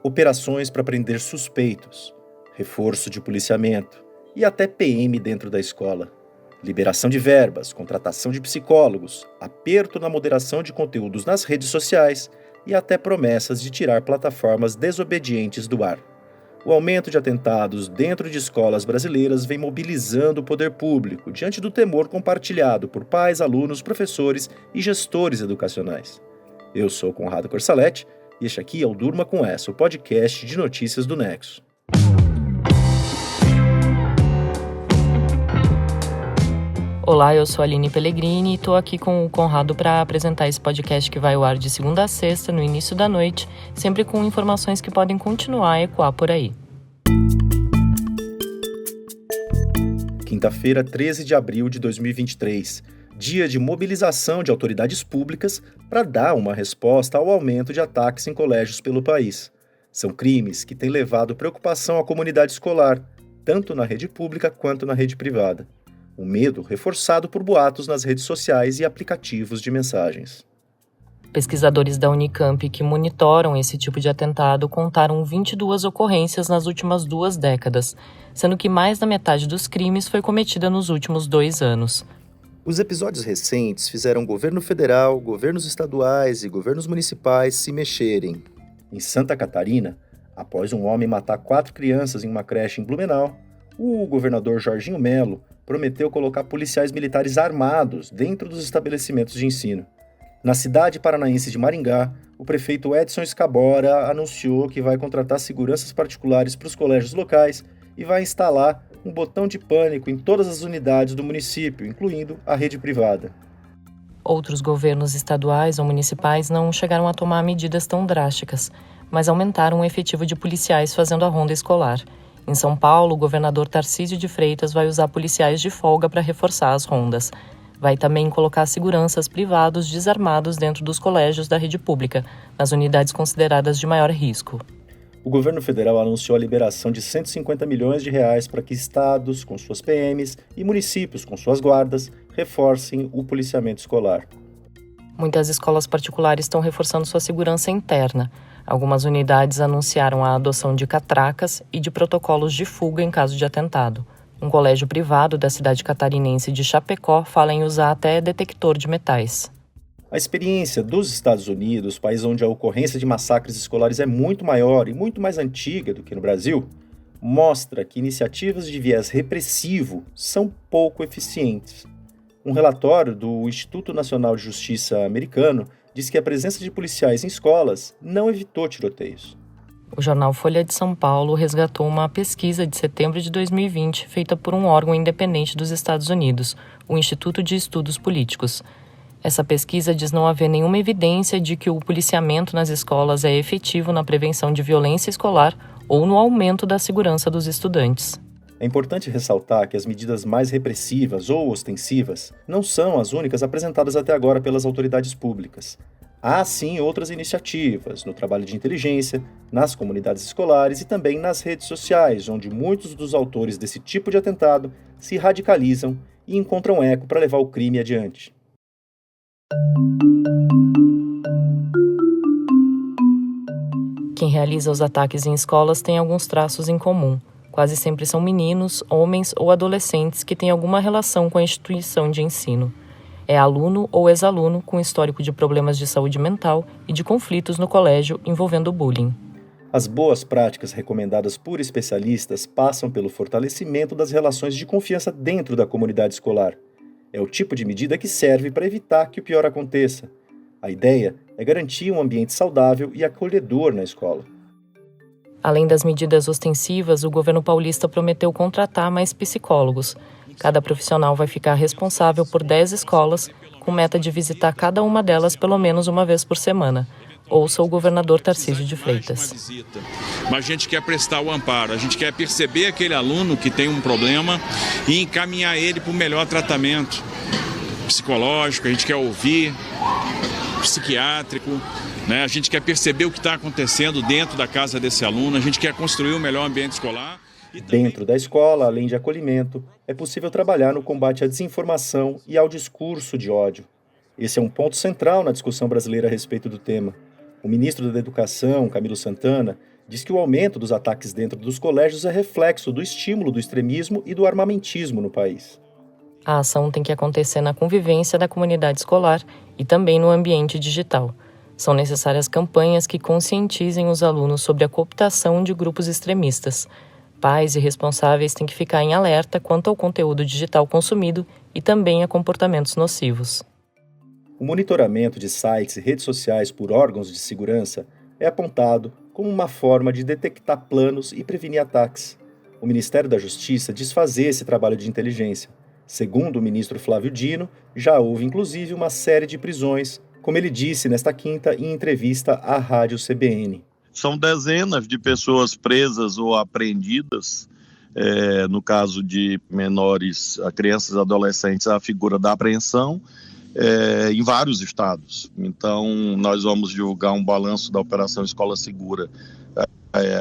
operações para prender suspeitos, reforço de policiamento e até PM dentro da escola. Liberação de verbas, contratação de psicólogos, aperto na moderação de conteúdos nas redes sociais e até promessas de tirar plataformas desobedientes do ar. O aumento de atentados dentro de escolas brasileiras vem mobilizando o poder público diante do temor compartilhado por pais, alunos, professores e gestores educacionais. Eu sou Conrado Corsaletti e este aqui é o Durma com Essa, o podcast de notícias do Nexo. Olá, eu sou a Aline Pellegrini e estou aqui com o Conrado para apresentar esse podcast que vai ao ar de segunda a sexta, no início da noite, sempre com informações que podem continuar a ecoar por aí. Quinta-feira, 13 de abril de 2023, dia de mobilização de autoridades públicas para dar uma resposta ao aumento de ataques em colégios pelo país. São crimes que têm levado preocupação à comunidade escolar, tanto na rede pública quanto na rede privada. O medo reforçado por boatos nas redes sociais e aplicativos de mensagens. Pesquisadores da Unicamp que monitoram esse tipo de atentado contaram 22 ocorrências nas últimas 2 décadas, sendo que mais da metade dos crimes foi cometida nos últimos 2 anos. Os episódios recentes fizeram governo federal, governos estaduais e governos municipais se mexerem. Em Santa Catarina, após um homem matar 4 crianças em uma creche em Blumenau, o governador Jorginho Melo prometeu colocar policiais militares armados dentro dos estabelecimentos de ensino. Na cidade paranaense de Maringá, o prefeito Edson Escabora anunciou que vai contratar seguranças particulares para os colégios locais e vai instalar um botão de pânico em todas as unidades do município, incluindo a rede privada. Outros governos estaduais ou municipais não chegaram a tomar medidas tão drásticas, mas aumentaram o efetivo de policiais fazendo a ronda escolar. Em São Paulo, o governador Tarcísio de Freitas vai usar policiais de folga para reforçar as rondas. Vai também colocar seguranças privados desarmados dentro dos colégios da rede pública, nas unidades consideradas de maior risco. O governo federal anunciou a liberação de R$150 milhões para que estados, com suas PMs, e municípios, com suas guardas, reforcem o policiamento escolar. Muitas escolas particulares estão reforçando sua segurança interna. Algumas unidades anunciaram a adoção de catracas e de protocolos de fuga em caso de atentado. Um colégio privado da cidade catarinense de Chapecó fala em usar até detector de metais. A experiência dos Estados Unidos, país onde a ocorrência de massacres escolares é muito maior e muito mais antiga do que no Brasil, mostra que iniciativas de viés repressivo são pouco eficientes. Um relatório do Instituto Nacional de Justiça americano diz que a presença de policiais em escolas não evitou tiroteios. O jornal Folha de São Paulo resgatou uma pesquisa de setembro de 2020 feita por um órgão independente dos Estados Unidos, o Instituto de Estudos Políticos. Essa pesquisa diz não haver nenhuma evidência de que o policiamento nas escolas é efetivo na prevenção de violência escolar ou no aumento da segurança dos estudantes. É importante ressaltar que as medidas mais repressivas ou ostensivas não são as únicas apresentadas até agora pelas autoridades públicas. Há, sim, outras iniciativas no trabalho de inteligência, nas comunidades escolares e também nas redes sociais, onde muitos dos autores desse tipo de atentado se radicalizam e encontram eco para levar o crime adiante. Quem realiza os ataques em escolas tem alguns traços em comum. Quase sempre são meninos, homens ou adolescentes que têm alguma relação com a instituição de ensino. É aluno ou ex-aluno com histórico de problemas de saúde mental e de conflitos no colégio envolvendo bullying. As boas práticas recomendadas por especialistas passam pelo fortalecimento das relações de confiança dentro da comunidade escolar. É o tipo de medida que serve para evitar que o pior aconteça. A ideia é garantir um ambiente saudável e acolhedor na escola. Além das medidas ostensivas, o governo paulista prometeu contratar mais psicólogos. Cada profissional vai ficar responsável por 10 escolas, com meta de visitar cada uma delas pelo menos uma vez por semana. Ouça o governador Tarcísio de Freitas. Mas a gente quer prestar o amparo, a gente quer perceber aquele aluno que tem um problema e encaminhar ele para o melhor tratamento psicológico, a gente quer ouvir, psiquiátrico. A gente quer perceber o que está acontecendo dentro da casa desse aluno, a gente quer construir um melhor ambiente escolar. Dentro da escola, além de acolhimento, é possível trabalhar no combate à desinformação e ao discurso de ódio. Esse é um ponto central na discussão brasileira a respeito do tema. O ministro da Educação, Camilo Santana, Diz que o aumento dos ataques dentro dos colégios é reflexo do estímulo do extremismo e do armamentismo no país. A ação tem que acontecer na convivência da comunidade escolar e também no ambiente digital. São necessárias campanhas que conscientizem os alunos sobre a cooptação de grupos extremistas. Pais e responsáveis têm que ficar em alerta quanto ao conteúdo digital consumido e também a comportamentos nocivos. O monitoramento de sites e redes sociais por órgãos de segurança é apontado como uma forma de detectar planos e prevenir ataques. O Ministério da Justiça diz fazer esse trabalho de inteligência. Segundo o ministro Flávio Dino, já houve inclusive uma série de prisões, como ele disse nesta quinta em entrevista à Rádio CBN. São dezenas de pessoas presas ou apreendidas, no caso de menores, crianças e adolescentes, a figura da apreensão, em vários estados. Então, nós vamos divulgar um balanço da Operação Escola Segura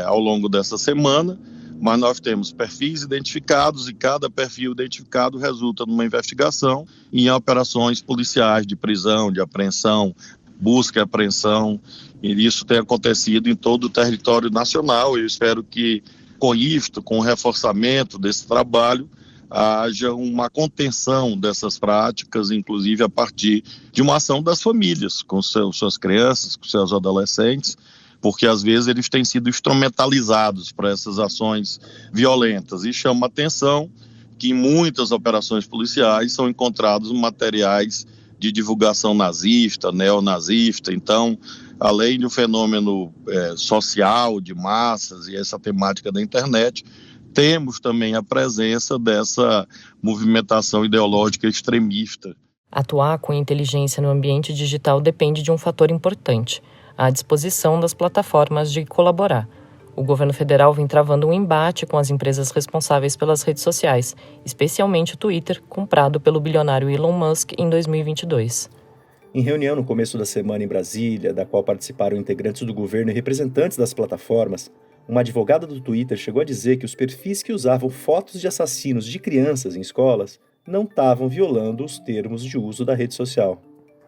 ao longo dessa semana, mas nós temos perfis identificados e cada perfil identificado resulta numa investigação em operações policiais de prisão, de apreensão, busca e apreensão, e isso tem acontecido em todo o território nacional. Eu espero que com isto, com o reforçamento desse trabalho, haja uma contenção dessas práticas, inclusive a partir de uma ação das famílias, com suas crianças, com seus adolescentes, porque às vezes eles têm sido instrumentalizados para essas ações violentas. E chama a atenção que em muitas operações policiais são encontrados materiais de divulgação nazista, neonazista. Então, além do fenômeno social de massas e essa temática da internet, temos também a presença dessa movimentação ideológica extremista. Atuar com inteligência no ambiente digital depende de um fator importante: a disposição das plataformas de colaborar. O governo federal vem travando um embate com as empresas responsáveis pelas redes sociais, especialmente o Twitter, comprado pelo bilionário Elon Musk em 2022. Em reunião no começo da semana em Brasília, da qual participaram integrantes do governo e representantes das plataformas, uma advogada do Twitter chegou a dizer que os perfis que usavam fotos de assassinos de crianças em escolas não estavam violando os termos de uso da rede social.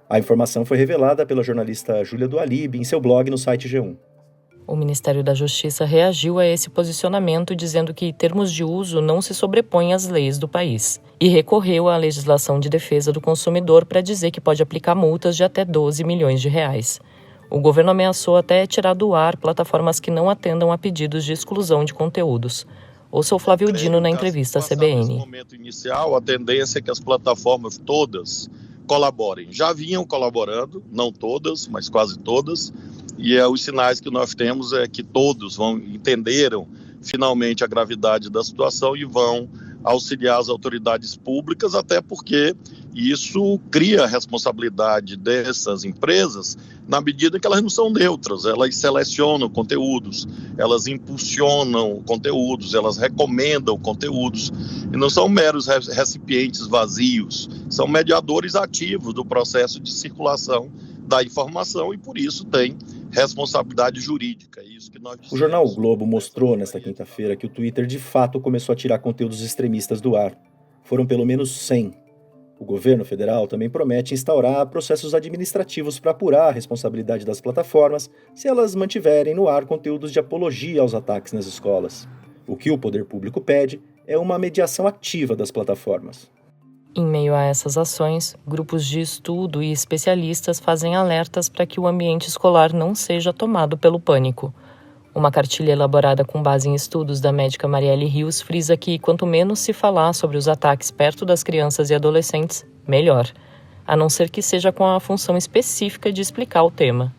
A informação foi revelada pela jornalista Júlia Dualib em seu blog no site G1. O Ministério da Justiça reagiu a esse posicionamento dizendo que termos de uso não se sobrepõem às leis do país e recorreu à legislação de defesa do consumidor para dizer que pode aplicar multas de até 12 milhões de reais. O governo ameaçou até tirar do ar plataformas que não atendam a pedidos de exclusão de conteúdos. Ouça o Flávio Dino na entrevista à CBN. Nesse momento inicial, a tendência é que as plataformas todas colaborem. Já vinham colaborando, não todas, mas quase todas, e os sinais que nós temos é que todos entenderam finalmente a gravidade da situação e vão auxiliar as autoridades públicas, até porque isso cria a responsabilidade dessas empresas na medida que elas não são neutras, elas selecionam conteúdos, elas impulsionam conteúdos, elas recomendam conteúdos, e não são meros recipientes vazios, são mediadores ativos do processo de circulação da informação e por isso tem responsabilidade jurídica. Isso que nós... O jornal O Globo mostrou nesta quinta-feira que o Twitter de fato começou a tirar conteúdos extremistas do ar. Foram pelo menos 100. O governo federal também promete instaurar processos administrativos para apurar a responsabilidade das plataformas se elas mantiverem no ar conteúdos de apologia aos ataques nas escolas. O que o poder público pede é uma mediação ativa das plataformas. Em meio a essas ações, grupos de estudo e especialistas fazem alertas para que o ambiente escolar não seja tomado pelo pânico. Uma cartilha elaborada com base em estudos da médica Marielle Rios frisa que quanto menos se falar sobre os ataques perto das crianças e adolescentes, melhor, a não ser que seja com a função específica de explicar o tema.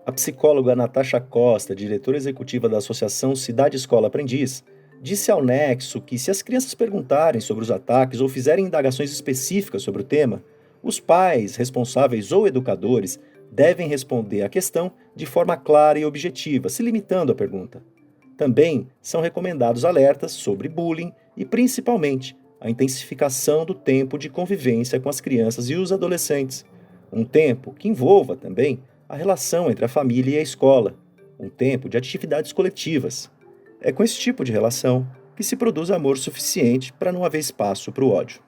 A psicóloga Natasha Costa, diretora executiva da Associação Cidade Escola Aprendiz, disse ao Nexo que se as crianças perguntarem sobre os ataques ou fizerem indagações específicas sobre o tema, os pais, responsáveis ou educadores devem responder à questão de forma clara e objetiva, se limitando à pergunta. Também são recomendados alertas sobre bullying e, principalmente, a intensificação do tempo de convivência com as crianças e os adolescentes. Um tempo que envolva também a relação entre a família e a escola. Um tempo de atividades coletivas. É com esse tipo de relação que se produz amor suficiente para não haver espaço para o ódio.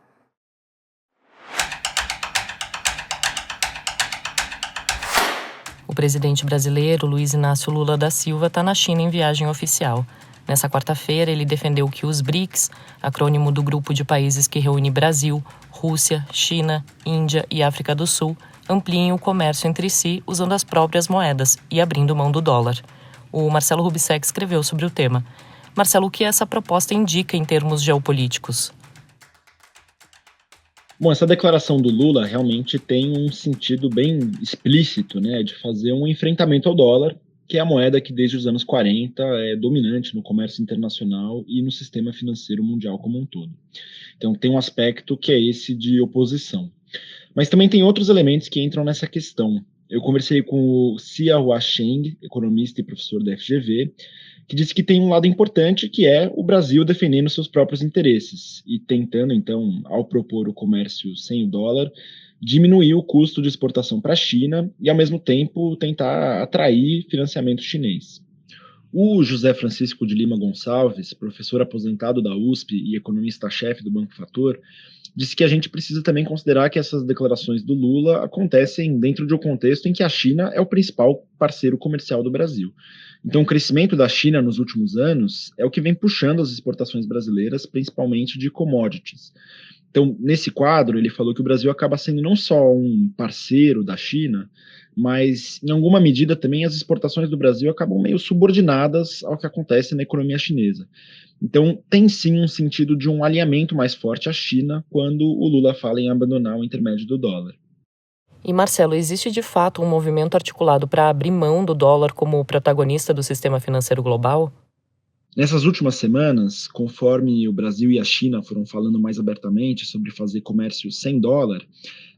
O presidente brasileiro, Luiz Inácio Lula da Silva, está na China em viagem oficial. Nessa quarta-feira, ele defendeu que os BRICS, acrônimo do grupo de países que reúne Brasil, Rússia, China, Índia e África do Sul, ampliem o comércio entre si usando as próprias moedas e abrindo mão do dólar. O Marcelo Rubissec escreveu sobre o tema. Marcelo, o que essa proposta indica em termos geopolíticos? Bom, essa declaração do Lula realmente tem um sentido bem explícito, né, de fazer um enfrentamento ao dólar, que é a moeda que desde os anos 40 é dominante no comércio internacional e no sistema financeiro mundial como um todo. Então tem um aspecto que é esse de oposição. Mas também tem outros elementos que entram nessa questão. Eu conversei com o Xiaohua Cheng, economista e professor da FGV, que disse que tem um lado importante, que é o Brasil defendendo seus próprios interesses e tentando, então, ao propor o comércio sem o dólar, diminuir o custo de exportação para a China e, ao mesmo tempo, tentar atrair financiamento chinês. O José Francisco de Lima Gonçalves, professor aposentado da USP e economista-chefe do Banco Fator, disse que a gente precisa também considerar que essas declarações do Lula acontecem dentro de um contexto em que a China é o principal parceiro comercial do Brasil. Então, o crescimento da China nos últimos anos é o que vem puxando as exportações brasileiras, principalmente de commodities. Então, nesse quadro, ele falou que o Brasil acaba sendo não só um parceiro da China, mas, em alguma medida, também as exportações do Brasil acabam meio subordinadas ao que acontece na economia chinesa. Então, tem sim um sentido de um alinhamento mais forte à China quando o Lula fala em abandonar o intermédio do dólar. E, Marcelo, existe de fato um movimento articulado para abrir mão do dólar como protagonista do sistema financeiro global? Nessas últimas semanas, conforme o Brasil e a China foram falando mais abertamente sobre fazer comércio sem dólar,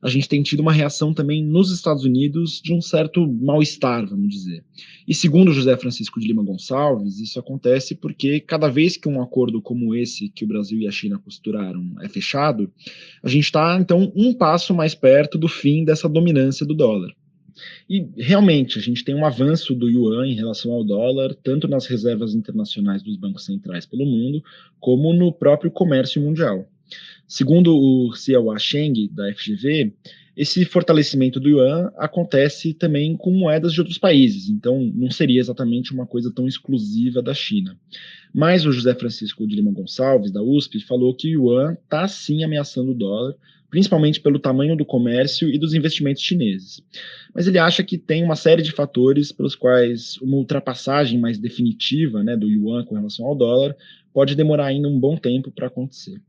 a gente tem tido uma reação também nos Estados Unidos de um certo mal-estar, vamos dizer. E segundo José Francisco de Lima Gonçalves, isso acontece porque cada vez que um acordo como esse que o Brasil e a China costuraram é fechado, a gente está, então, um passo mais perto do fim dessa dominância do dólar. E, realmente, a gente tem um avanço do yuan em relação ao dólar, tanto nas reservas internacionais dos bancos centrais pelo mundo, como no próprio comércio mundial. Segundo o Xiaohua Cheng, da FGV, esse fortalecimento do yuan acontece também com moedas de outros países, então não seria exatamente uma coisa tão exclusiva da China. Mas o José Francisco de Lima Gonçalves, da USP, falou que o yuan está sim ameaçando o dólar, principalmente pelo tamanho do comércio e dos investimentos chineses. Mas ele acha que tem uma série de fatores pelos quais uma ultrapassagem mais definitiva, né, do yuan com relação ao dólar pode demorar ainda um bom tempo para acontecer.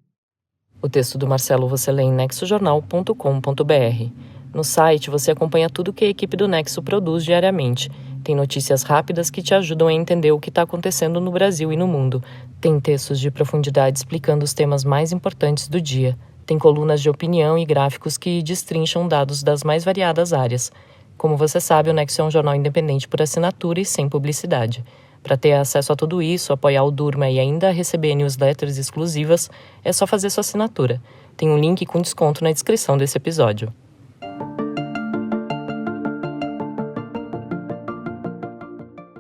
O texto do Marcelo você lê em nexojornal.com.br. No site você acompanha tudo que a equipe do Nexo produz diariamente. Tem notícias rápidas que te ajudam a entender o que está acontecendo no Brasil e no mundo. Tem textos de profundidade explicando os temas mais importantes do dia. Tem colunas de opinião e gráficos que destrincham dados das mais variadas áreas. Como você sabe, o Nexo é um jornal independente por assinatura e sem publicidade. Para ter acesso a tudo isso, apoiar o Durma e ainda receber newsletters exclusivas, é só fazer sua assinatura. Tem um link com desconto na descrição desse episódio.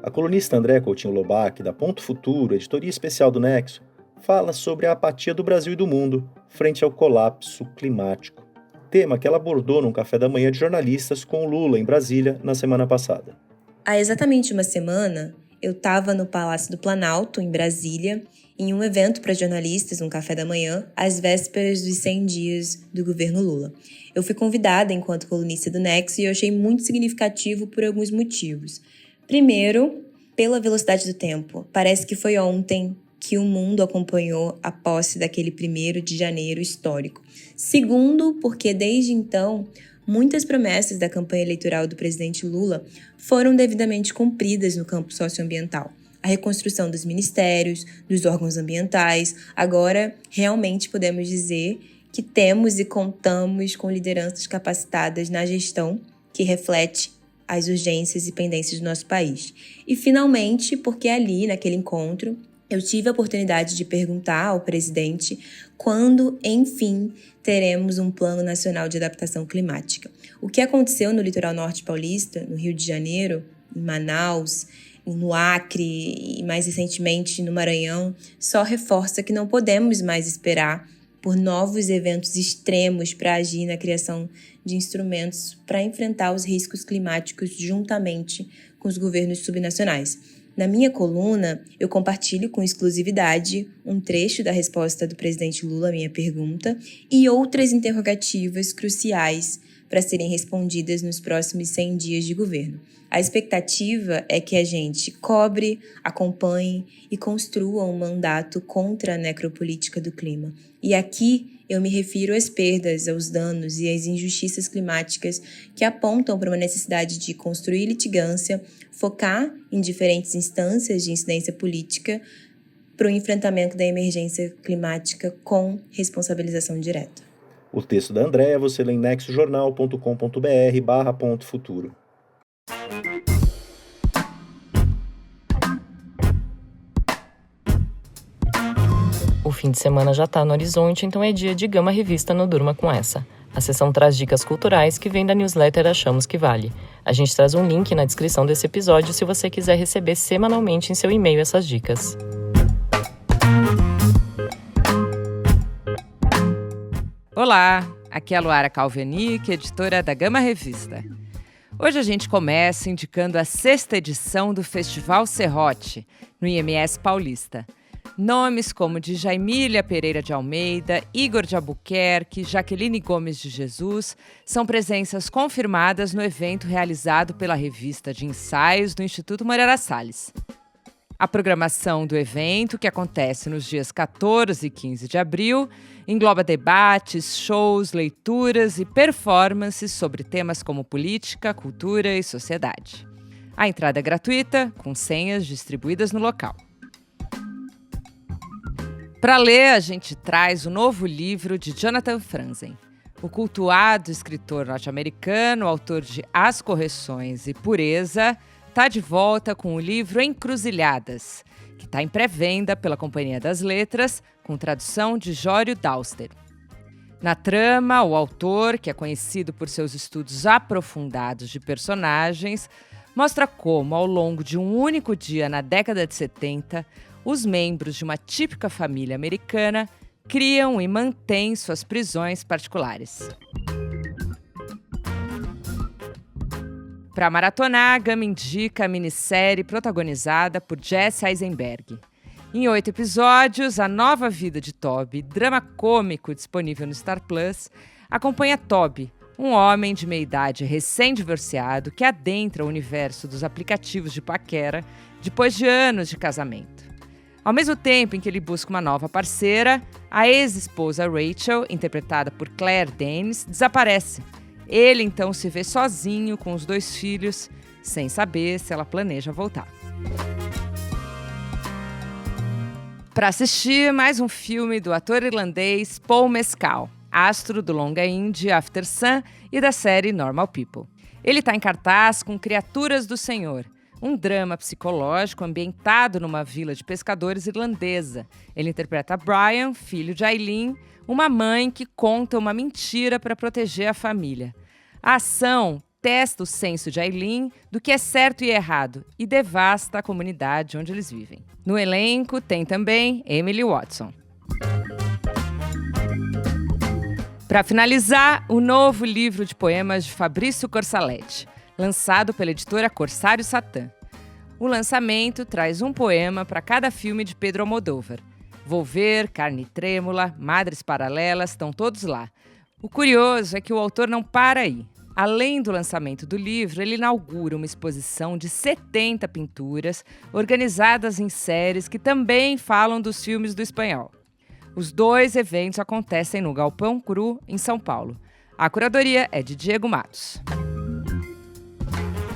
A colunista Andréa Coutinho Lobac, da Ponto Futuro, editoria especial do Nexo, fala sobre a apatia do Brasil e do mundo frente ao colapso climático, tema que ela abordou num café da manhã de jornalistas com o Lula em Brasília na semana passada. Há exatamente uma semana, eu estava no Palácio do Planalto, em Brasília, em um evento para jornalistas, um café da manhã, às vésperas dos 100 dias do governo Lula. Eu fui convidada enquanto colunista do Nexo e eu achei muito significativo por alguns motivos. Primeiro, pela velocidade do tempo. Parece que foi ontem que o mundo acompanhou a posse daquele 1º de janeiro histórico. Segundo, porque desde então, muitas promessas da campanha eleitoral do presidente Lula foram devidamente cumpridas no campo socioambiental. A reconstrução dos ministérios, dos órgãos ambientais. Agora, realmente podemos dizer que temos e contamos com lideranças capacitadas na gestão que reflete as urgências e pendências do nosso país. E, finalmente, porque ali, naquele encontro, eu tive a oportunidade de perguntar ao presidente quando, enfim, teremos um Plano Nacional de Adaptação Climática. O que aconteceu no litoral norte paulista, no Rio de Janeiro, em Manaus, no Acre e, mais recentemente, no Maranhão, só reforça que não podemos mais esperar por novos eventos extremos para agir na criação de instrumentos para enfrentar os riscos climáticos juntamente com os governos subnacionais. Na minha coluna, eu compartilho com exclusividade um trecho da resposta do presidente Lula à minha pergunta e outras interrogativas cruciais para serem respondidas nos próximos 100 dias de governo. A expectativa é que a gente cobre, acompanhe e construa um mandato contra a necropolítica do clima. E aqui eu me refiro às perdas, aos danos e às injustiças climáticas que apontam para uma necessidade de construir litigância, focar em diferentes instâncias de incidência política para o enfrentamento da emergência climática com responsabilização direta. O texto da Andréa você lê em nexojornal.com.br/.futuro. O fim de semana já está no horizonte, então é dia de Gama Revista no Durma Com Essa. A sessão traz dicas culturais que vem da newsletter Achamos Que Vale. A gente traz um link na descrição desse episódio se você quiser receber semanalmente em seu e-mail essas dicas. Olá, aqui é a Luara Calvenic, editora da Gama Revista. Hoje a gente começa indicando a 6ª edição do Festival Serrote, no IMS Paulista. Nomes como Djamília Pereira de Almeida, Igor de Albuquerque, Jaqueline Gomes de Jesus são presenças confirmadas no evento realizado pela revista de ensaios do Instituto Moreira Salles. A programação do evento, que acontece nos dias 14 e 15 de abril, engloba debates, shows, leituras e performances sobre temas como política, cultura e sociedade. A entrada é gratuita, com senhas distribuídas no local. Para ler, a gente traz o novo livro de Jonathan Franzen. O cultuado escritor norte-americano, autor de As Correções e Pureza, está de volta com o livro Encruzilhadas, que está em pré-venda pela Companhia das Letras, com tradução de Jório Dauster. Na trama, o autor, que é conhecido por seus estudos aprofundados de personagens, mostra como, ao longo de um único dia na década de 70, os membros de uma típica família americana criam e mantêm suas prisões particulares. Para maratonar, a Gama indica a minissérie protagonizada por Jesse Eisenberg. Em 8 episódios, A Nova Vida de Toby, drama cômico disponível no Star Plus, acompanha Toby, um homem de meia-idade recém-divorciado que adentra o universo dos aplicativos de paquera depois de anos de casamento. Ao mesmo tempo em que ele busca uma nova parceira, a ex-esposa Rachel, interpretada por Claire Danes, desaparece. Ele então se vê sozinho com os 2 filhos, sem saber se ela planeja voltar. Para assistir, mais um filme do ator irlandês Paul Mescal, astro do longa indie After Sun e da série Normal People. Ele está em cartaz com Criaturas do Senhor, um drama psicológico ambientado numa vila de pescadores irlandesa. Ele interpreta Brian, filho de Aileen, uma mãe que conta uma mentira para proteger a família. A ação testa o senso de Aileen do que é certo e errado e devasta a comunidade onde eles vivem. No elenco tem também Emily Watson. Para finalizar, o novo livro de poemas de Fabrício Corsaletti, lançado pela editora Corsário Satã. O lançamento traz um poema para cada filme de Pedro Almodóvar. Volver, Carne Trêmula, Madres Paralelas, estão todos lá. O curioso é que o autor não para aí. Além do lançamento do livro, ele inaugura uma exposição de 70 pinturas organizadas em séries que também falam dos filmes do espanhol. Os 2 eventos acontecem no Galpão Cru, em São Paulo. A curadoria é de Diego Matos.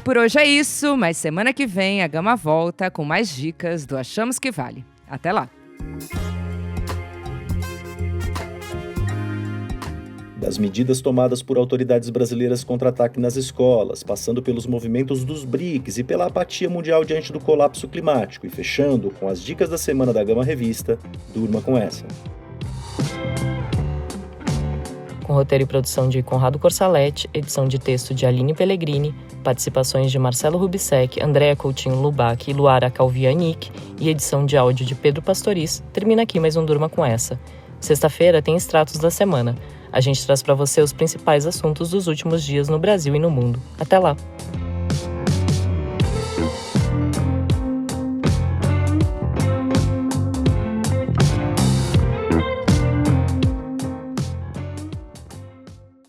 Por hoje é isso, mas semana que vem a Gama volta com mais dicas do Achamos Que Vale. Até lá! Das medidas tomadas por autoridades brasileiras contra ataque nas escolas, passando pelos movimentos dos BRICS e pela apatia mundial diante do colapso climático e fechando com as dicas da semana da Gama Revista, Durma Com Essa. Com roteiro e produção de Conrado Corsaletti, edição de texto de Aline Pellegrini, participações de Marcelo Rubissec, Andréa Coutinho Lubac e Luara Calvianic e edição de áudio de Pedro Pastoriz, termina aqui mais um Durma Com Essa. Sexta-feira tem extratos da semana. A gente traz para você os principais assuntos dos últimos dias no Brasil e no mundo. Até lá!